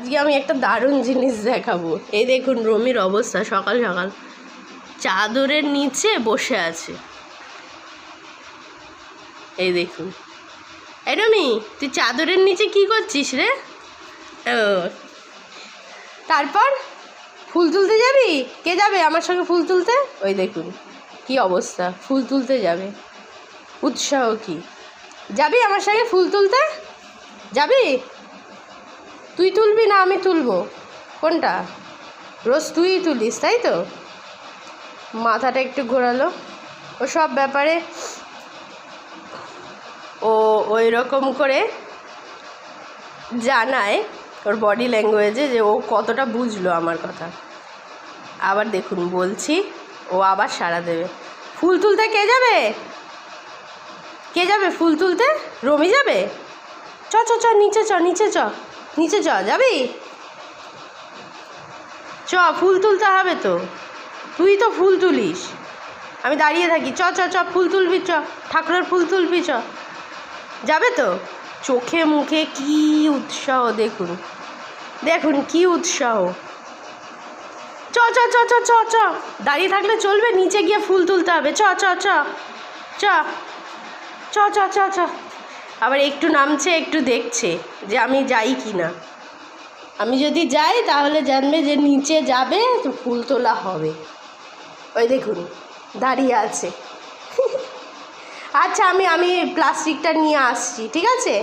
আজকে আমি একটা দারুণ জিনিস দেখাবো। এই দেখুন রমির অবস্থা, সকাল সকাল চাদরের নিচে বসে আছে। এই দেখুন, এই রমি তুই চাদরের নিচে কি করছিস রে? ও তারপর ফুল তুলতে যাবি? কে যাবে আমার সঙ্গে ফুল তুলতে? ওই দেখুন কি অবস্থা, ফুল তুলতে যাবে। উৎসাহ কি, যাবি আমার সঙ্গে ফুল তুলতে? যাবি? তুই তুলবি না আমি তুলবো? কোনটা? রোজ তুই তুলিস তাই তো? মাথাটা একটু ঘোরালো। ও সব ব্যাপারে ও ওই রকম করে জানায় ওর বডি ল্যাঙ্গুয়েজে যে ও কতটা বুঝলো আমার কথা। আবার দেখুন বলছি, ও আবার সাড়া দেবে। ফুল তুলতে কে যাবে? কে যাবে ফুল তুলতে? রমি যাবে? চ চ চ নিচে চ, নিচে চ, নিচে চ। যাবি? চ, ফুল তুলতে হবে তো, তুই তো ফুল তুলিস, আমি দাঁড়িয়ে থাকি। চ চ চ ফুল তুলবি, চ ঠাকুরের ফুল তুলবি, চ। যাবে তো? চোখে মুখে কি উৎসাহ দেখুন, দেখুন কি উৎসাহ। চ চ চ চ চ চ, দাঁড়িয়ে থাকলে চলবে, নিচে গিয়ে ফুল তুলতে হবে। চ চ চ চ চ চ চ চ। আবার একটু নামছে, একটু দেখছে যে আমি যাই কি না। আমি যদি যাই তাহলে জানবে যে নিচে যাবে তো ফুল তোলা হবে। ওই দেখুন দাঁড়িয়ে আছে। আচ্ছা আমি প্লাস্টিকটা নিয়ে আসছি, ঠিক আছে?